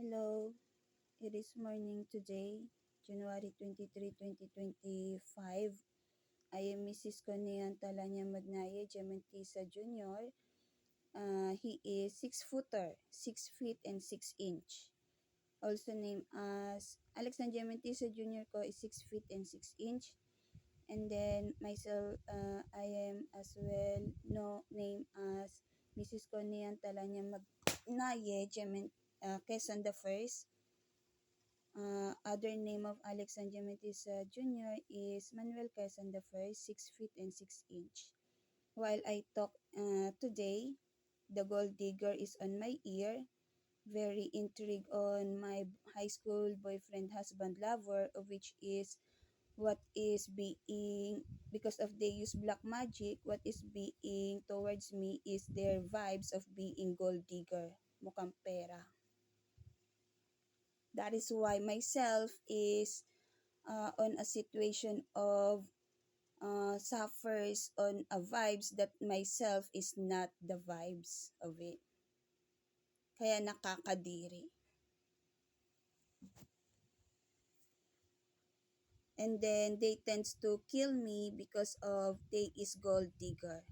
Hello, it is morning today, January 23, 2025. I am Mrs. Conean Talanya Magnaye Gementisa Jr. He is 6-footer, 6 feet and 6 inch. Also named as Alexander Gementisa Jr. ko is 6 feet and 6 inch. And then myself, I am as well named as Mrs. Conean Talanya Magnaye Quezon the First. Other name of Alexander Metisa Jr. is Manuel Quezon I, 6 feet and 6 inch. While I talk today, the gold digger is on my ear, very intrigued on my high school boyfriend, husband, lover, of which is what is being, because of they use black magic, what is being towards me is their vibes of being gold digger, mukhang pera. That is why myself is on a situation of suffers on a vibes that myself is not the vibes of it. Kaya nakakadiri. And then they tends to kill me because of they is gold digger.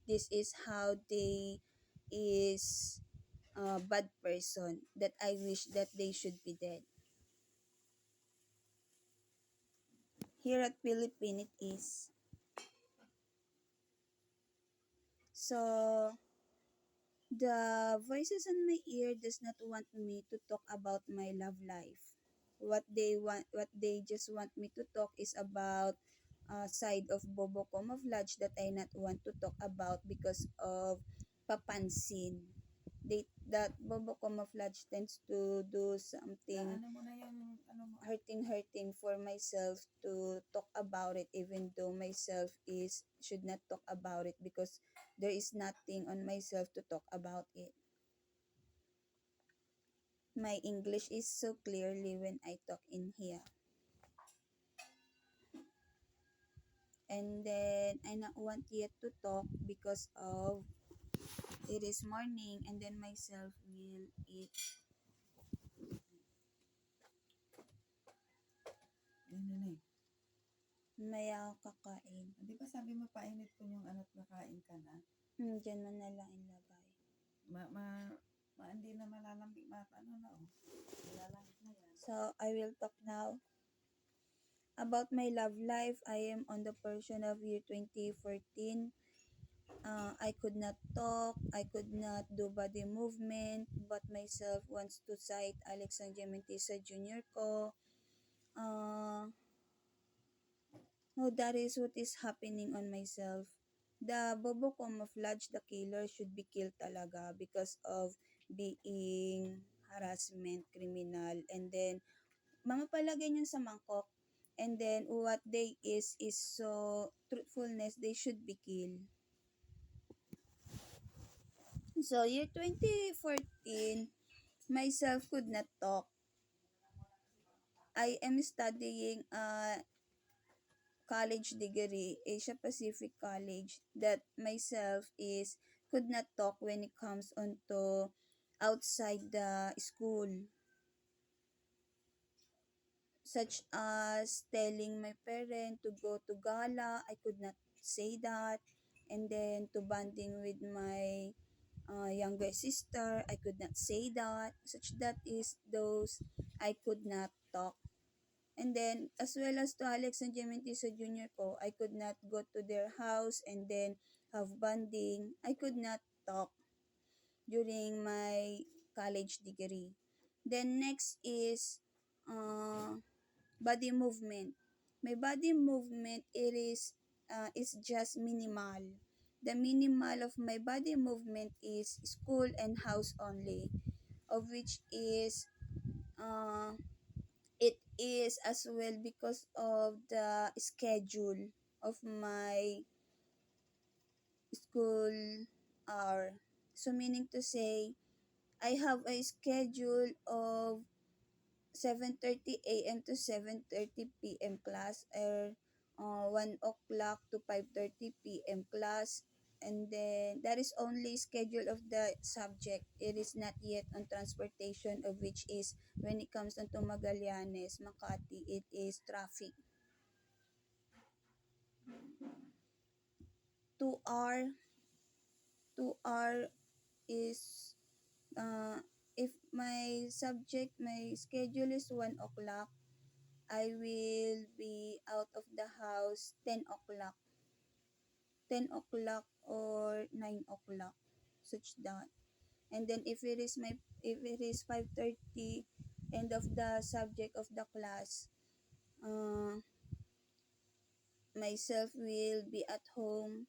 This is how they is a bad person that I wish that they should be dead. Here at Philippines it is. So the voices in my ear does not want me to talk about my love life. What they just want me to talk is about side of Bobo Camouflage that I not want to talk about because of papansin. That Bobo Camouflage tends to do something hurting for myself to talk about it, even though myself is should not talk about it because there is nothing on myself to talk about it. My English is so clearly when I talk in here. And then I not want yet to talk because of it is morning and then myself will eat. Maya kakain. Di ba sabi mo painit ko yung ano't nakain ka na? Diyan mo na lang ilagay. Hindi na malalambing, ano na oh. Malalambing na yan. So, I will talk now. About my love life, I am on the portion of year 2014. I could not talk, I could not do body movement, but myself wants to cite Alexander Mentisa Jr. ko. No, that is what is happening on myself. The Bobo Camouflage, the killer, should be killed talaga because of being harassment, criminal, and then mga palagay niyan sa mangkok. And then what they is so truthfulness, they should be killed. So year 2014, myself could not talk. I am studying college degree, Asia Pacific College, that myself is could not talk when it comes onto outside the school. Such as telling my parent to go to gala, I could not say that. And then to bonding with my younger sister, I could not say that. Such that is those I could not talk. And then, as well as to Alex and Gementisa Jr. ko, I could not go to their house and then have bonding. I could not talk during my college degree. Then next is body movement. My body movement is just minimal. The minimal of my body movement is school and house only, of which is it is as well because of the schedule of my school hour. So meaning to say, I have a schedule of 7:30 a.m. to 7:30 p.m. class or 1 o'clock to 5:30 p.m. class And then that is only schedule of the subject. It is not yet on transportation, of which is when it comes onto Magallanes, Makati, it is traffic. 2 hour 2 hour is if my schedule is 1 o'clock, I will be out of the house 10 o'clock, 10 o'clock or 9 o'clock, such that. And then if it is 5:30 end of the subject of the class, uh, myself will be at home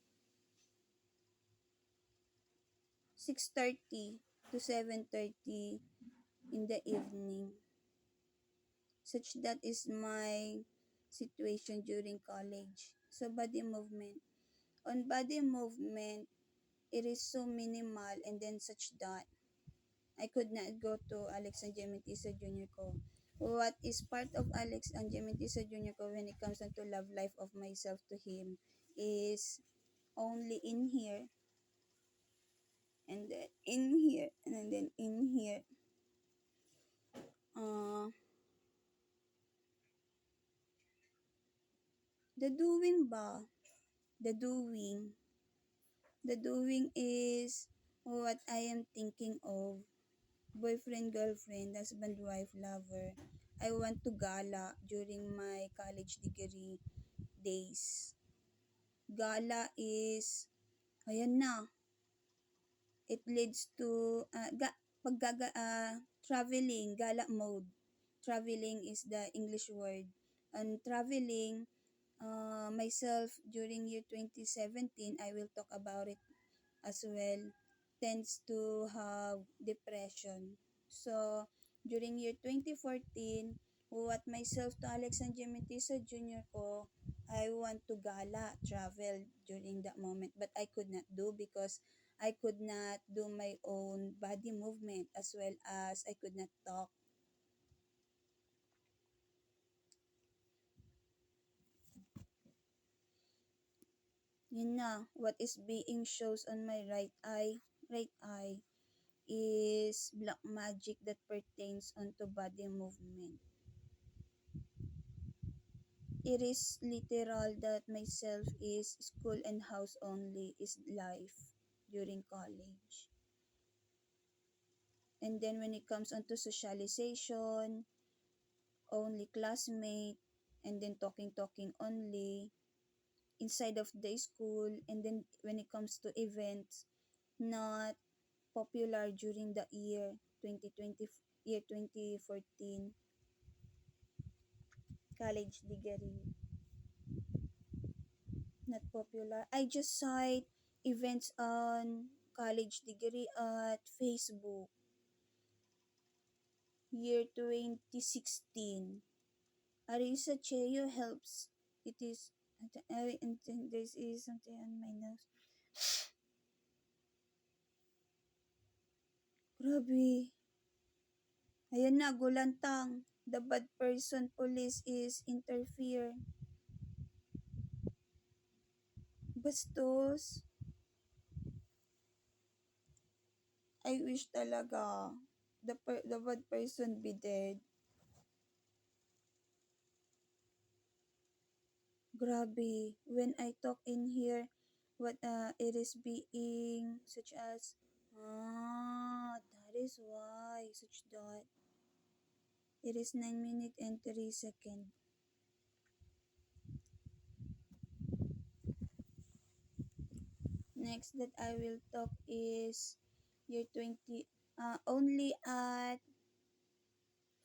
6:30 to 7:30 in the evening. Such that is my situation during college. So body movement. On body movement, it is so minimal, and then such that I could not go to Alex and Jemitisa Jr. ko. What is part of Alex and Jemitisa Jr. ko when it comes to love life of myself to him is only in here, and then in here, and then in here. Uh, the doing ba? The doing. The doing is what I am thinking of. Boyfriend, girlfriend, husband, wife, lover. I want to gala during my college degree days. Gala is, ayan na, it leads to, traveling, gala mode. Traveling is the English word. And traveling, myself during year 2017, I will talk about it as well, tends to have depression. So, during year 2014, what myself to Alex and Jemitisa Jr. ko, I want to gala, travel during that moment. But I could not do because I could not do my own body movement, as well as I could not talk. Yun na, what is being shows on my right eye is black magic that pertains onto body movement. It is literal that myself is school and house only is life during college. And then when it comes onto socialization, only classmate, and then talking only inside of the school. And then when it comes to events, not popular during the year 2020, year 2014 college degree. Not popular. I just cite events on college degree at Facebook. Year 2016. Arisa Cheo helps. It is, and then this is something on my nose. Grabe. Ayan na, gulantang. The bad person police is interfere. Bastos. I wish talaga the bad person be dead. Grabe. When I talk in here, what it is being such as, that is why, such that. It is 9 minutes and 3 seconds. Next that I will talk is year 20, only at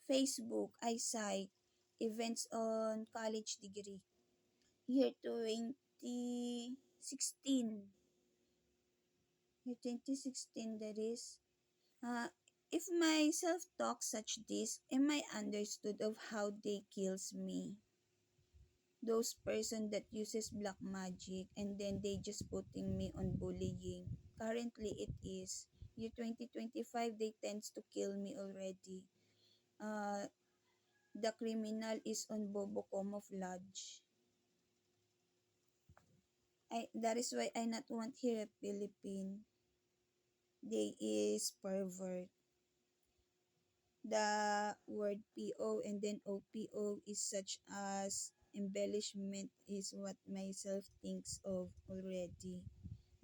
Facebook I cite events on college degree. Year 2016. Year 2016 that is. If my self-talk such this, am I understood of how they kills me? Those person that uses black magic and then they just putting me on bullying. Currently it is. Year 2025, they tends to kill me already. The criminal is on Bobo Camouflage. That is why I not want here at Philippine. They is pervert. The word PO and then OPO is such as embellishment is what myself thinks of already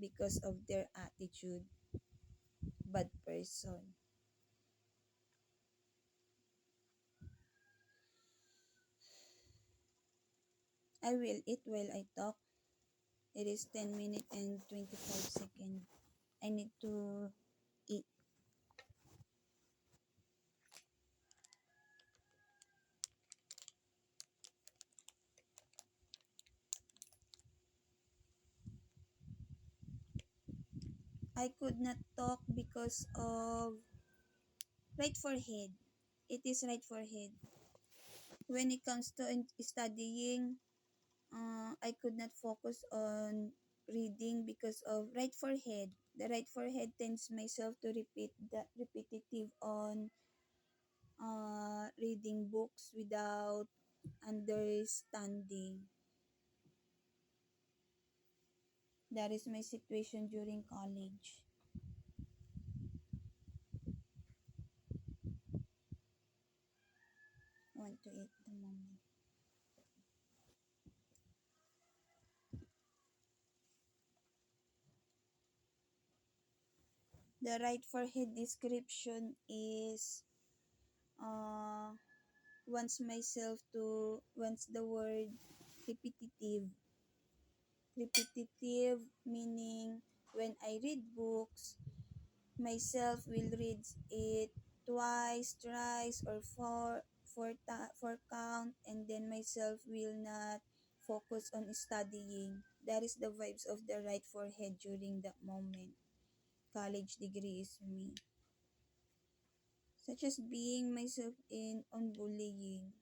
because of their attitude. Bad person. I will eat while I talk. It is 10 minutes and 25 seconds. I need to eat. I could not talk because of right forehead. It is right forehead. When it comes to studying, I could not focus on reading because of right forehead. The right forehead tends myself to repeat the repetitive on reading books without understanding. That is my situation during college. I want to eat the moment. The right forehead description is uh wants the word repetitive. Repetitive meaning when I read books, myself will read it twice, thrice, or four count, and then myself will not focus on studying. That is the vibes of the right forehead during that moment. College degree is me. Such as being myself in on bullying.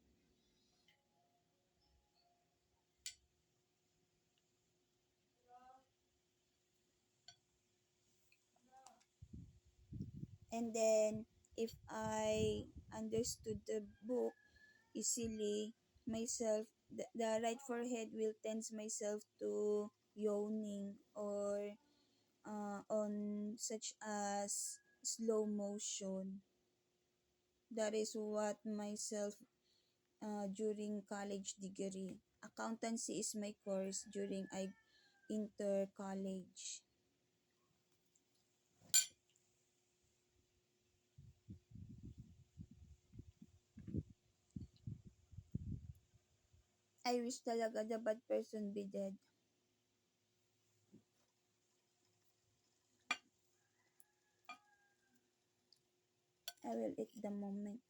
And then if I understood the book easily, myself the right forehead will tense myself to yawning or on such as slow motion. That is what myself during college degree. Accountancy is my course during I enter college. I wish talaga the bad person be dead. I will eat the moment.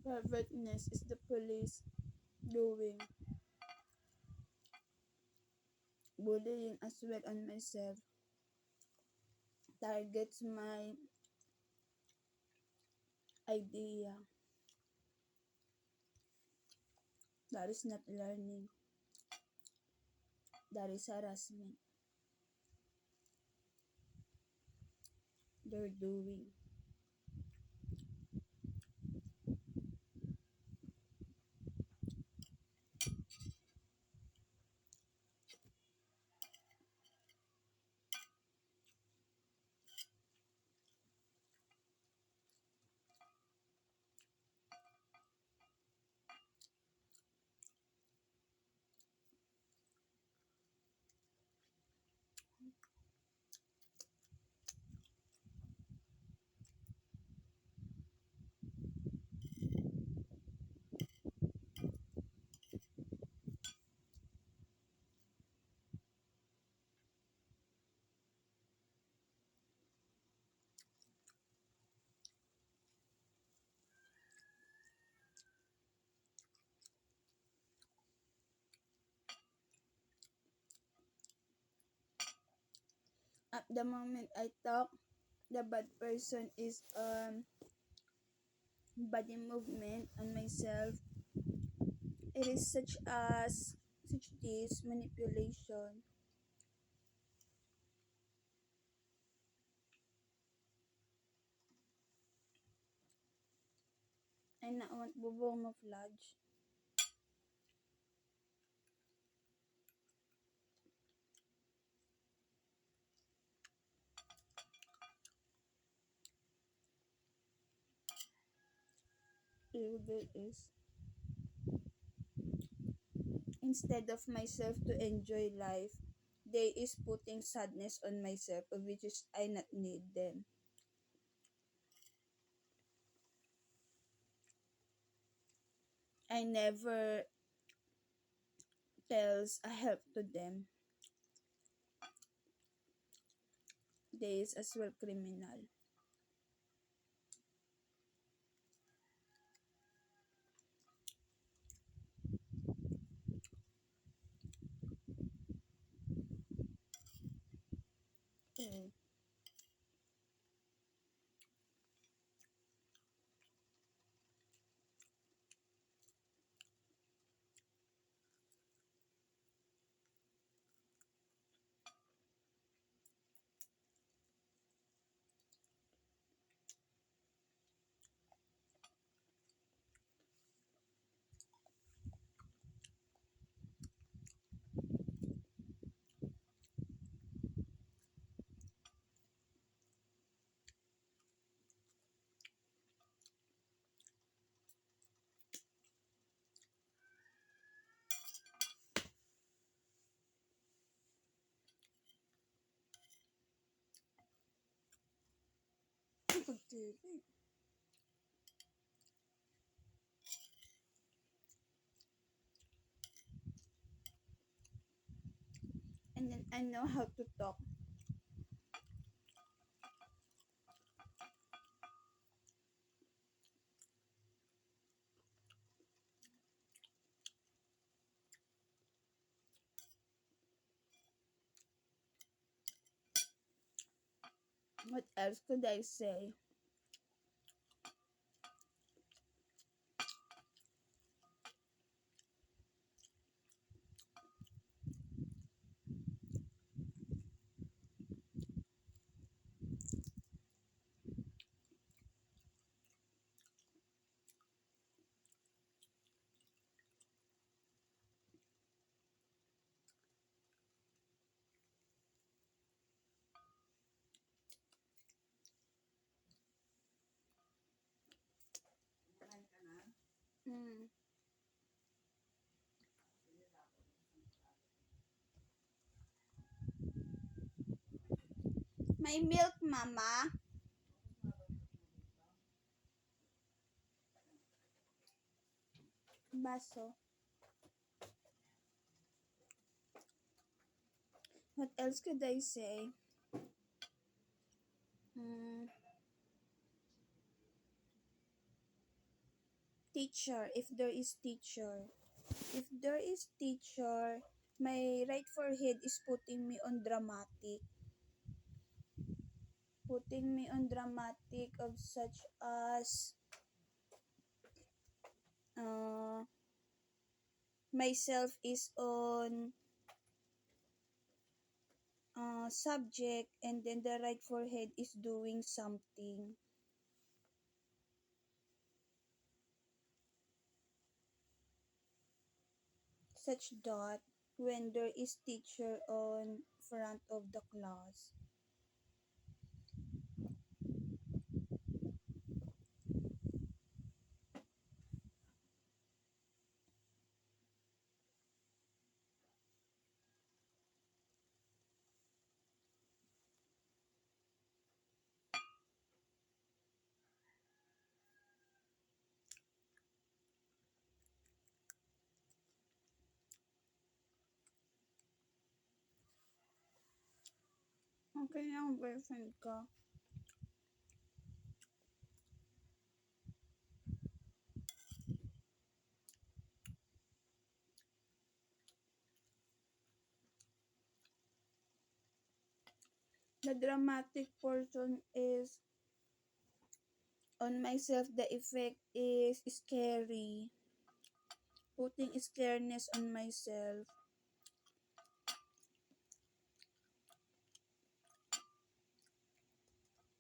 Pervertness is the police doing bullying as well on myself. Targets my idea. That is not learning. That is harassment. They're doing. At the moment I talk, the bad person is body movement on myself. It is such this manipulation. Ay naawat bubong mo flash. There is instead of myself to enjoy life, they is putting sadness on myself, of which is I not need them. I never tells a help to them. They is as well criminal. Mm. And then I know how to talk. What else could I say? Kumain ka na? Mm. May milk, mama. Baso. What else could I say? Mm. Teacher, if there is teacher. If there is teacher, my right forehead is putting me on dramatic. Putting me on dramatic of such as myself is on subject, and then the right forehead is doing something. Such that when there is teacher on front of the class. Okay lang, boyfriend ka. The dramatic portion is on myself. The effect is scary. Putting scareness on myself.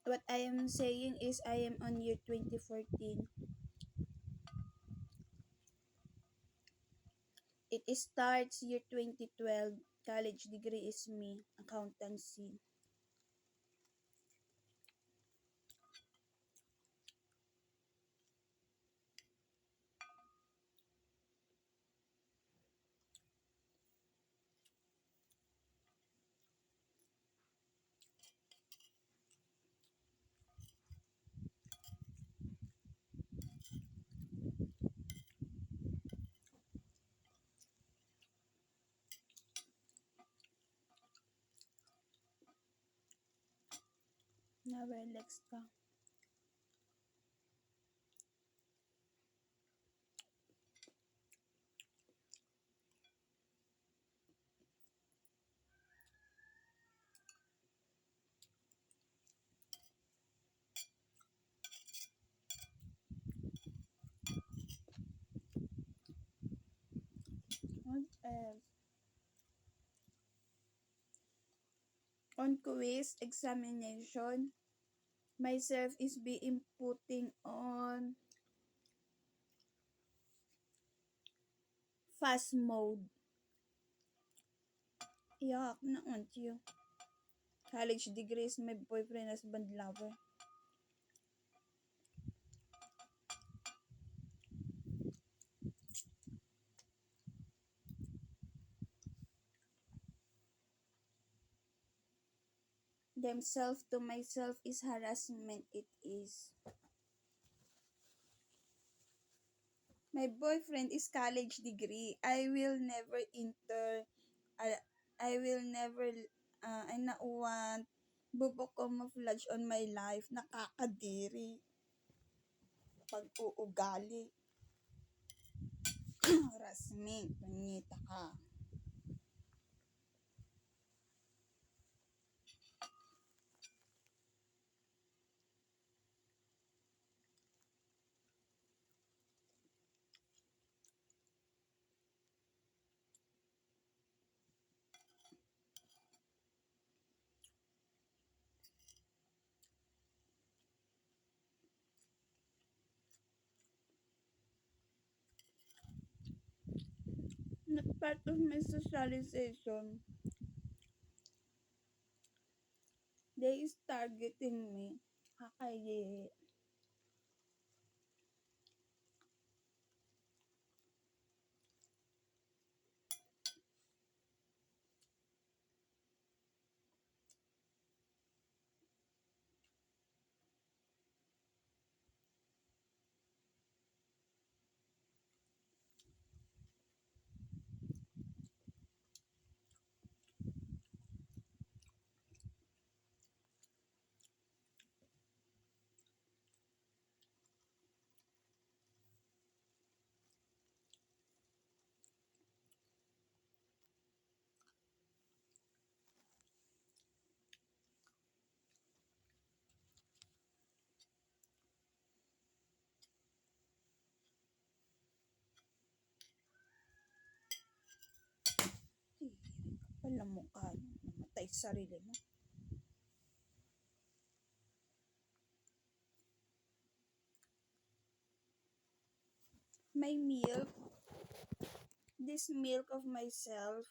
What I am saying is I am on year 2014. It starts year 2012. College degree is me, accountancy. Na-relax ka. What else? On quiz examination, myself is being putting on fast mode. Yak na you. College degrees, my boyfriend, husband, lover. Themself to myself is harassment. It is. My boyfriend is college degree. I will never enter. I will never. I not want bubok camouflage on my life. Nakakadiri. Pag-uugali. Harassment. Panyita ka. Not part of my socialization. They is targeting me. Kakayiri. Pala mukha. Namatay sa sarili mo. My milk. This milk of myself.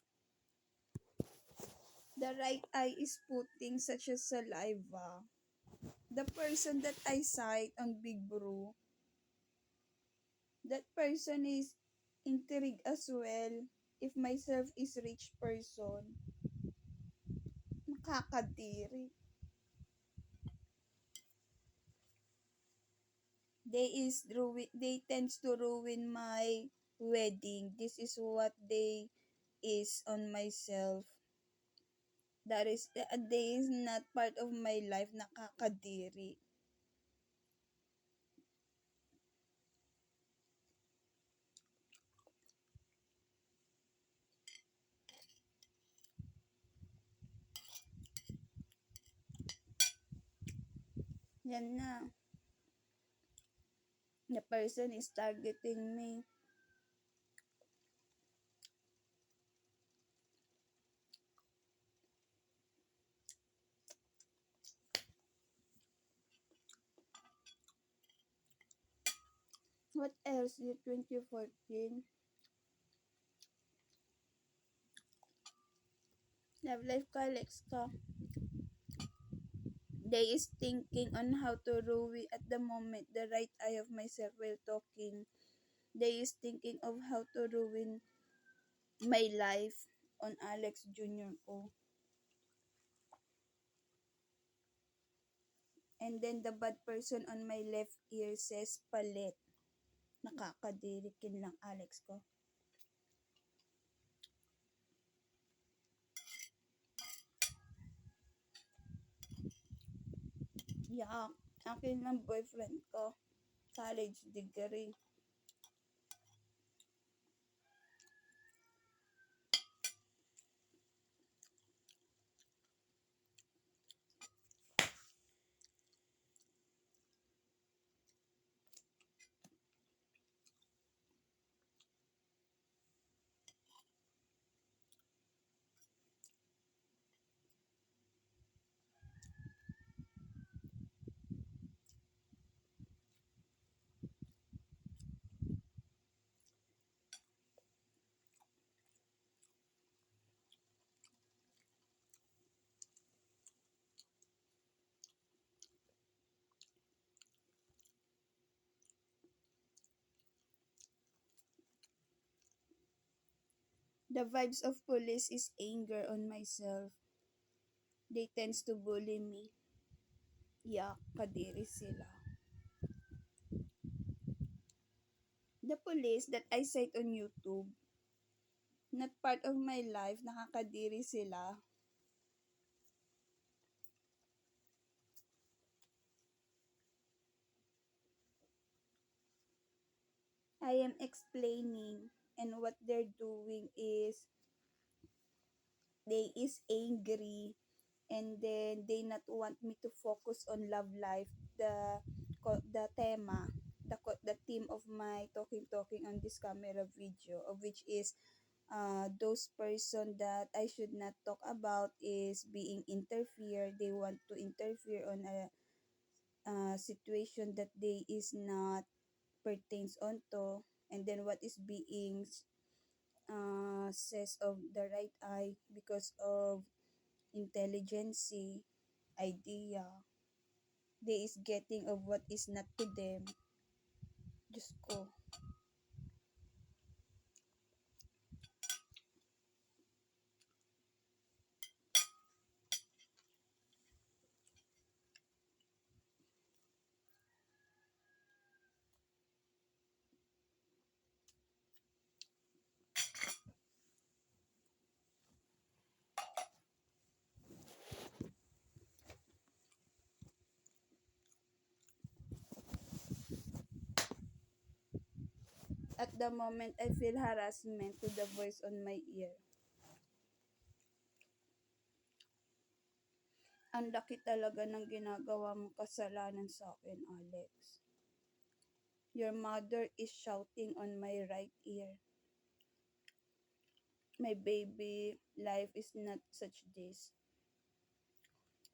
The right eye is putting such a saliva. The person that I cite on Big Bro, that person is intrigued as well if myself is rich person. Nakakadiri. They tends to ruin my wedding. This is what they is on myself. That is they is not part of my life. Nakakadiri. Yan na. The person is targeting me. What else? Year 2014. Love life ka, Alex ka. They is thinking on how to ruin at the moment the right eye of myself while talking. They is thinking of how to ruin my life on Alex Jr. ko. And then the bad person on my left ear says palit. Nakakadirikin lang Alex ko. Yak. Akin ng boyfriend ko. College degree. The vibes of police is anger on myself. They tends to bully me. Yak, kadiri sila. The police that I cite on YouTube, not part of my life, nakakadiri sila. I am explaining and what they're doing is they is angry and then they not want me to focus on love life, the tema, the theme of my talking on this camera video, of which is those person that I should not talk about is being interfered. They want to interfere on a situation that they is not pertains onto, and then what is being says of the right eye because of intelligence idea they is getting of what is not to them. Diyos ko. At the moment, I feel harassment to the voice on my ear. Ang laki talaga ng ginagawa mong kasalanan sa akin, Alex. Your mother is shouting on my right ear. My baby, life is not such this.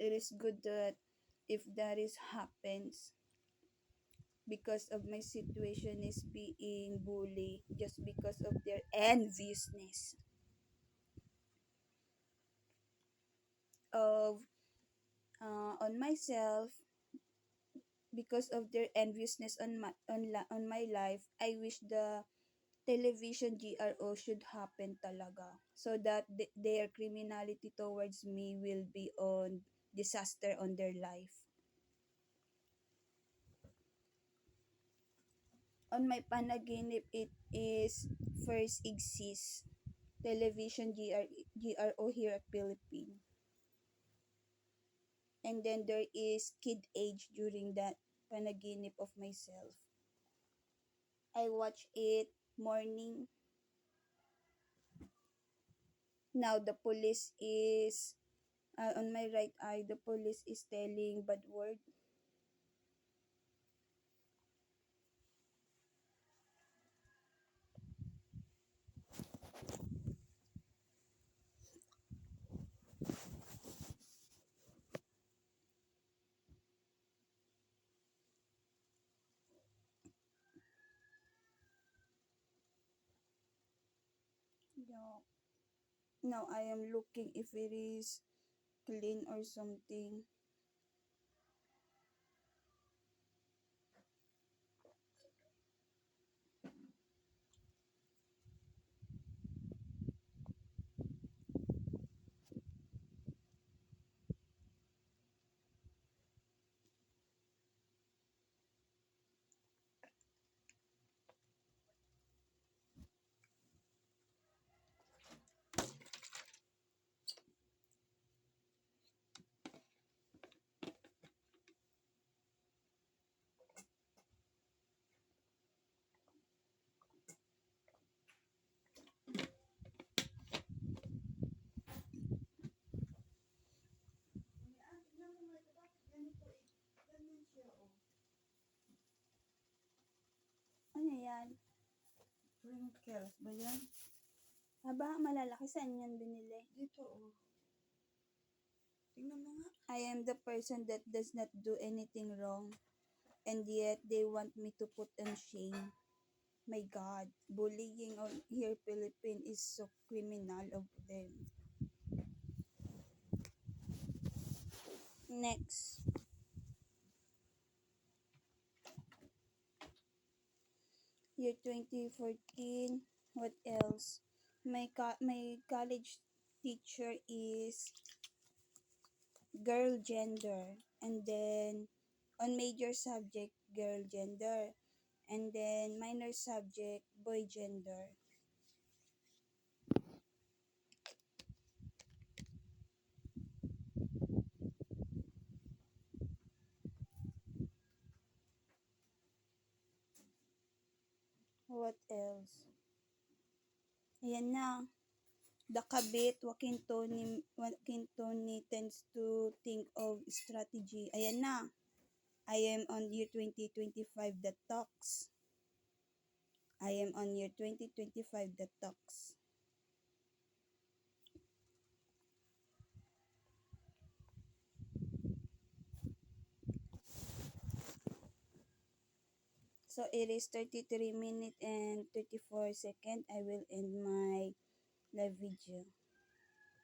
It is good that if that is happens because of my situation is being bullied just because of their enviousness of on myself, because of their enviousness on my life. I wish the television GRO should happen talaga so that their criminality towards me will be on disaster on their life. On my panaginip, it is first exists television GRO here at Philippines. And then there is kid age during that panaginip of myself. I watch it morning. Now the police is on my right eye. The police is telling bad word. now I am looking if it is clean or something. Ano yan? Wrinkles ba yan? Aba, malalaki. Saan yan binili? Dito, oh. Tingnan mo nga. I am the person that does not do anything wrong, and yet they want me to put on shame. My God, bullying on here Philippines is so criminal of them. Next. Year 2014. What else? My college teacher is girl gender, and then on major subject girl gender, and then minor subject boy gender. What else? Ayan na. The kabit, Joaquin Tony tends to think of strategy. Ayan na. I am on year 2025 that talks. I am on year 2025 that talks. So it is 33 minutes and 34 seconds. I will end my live video.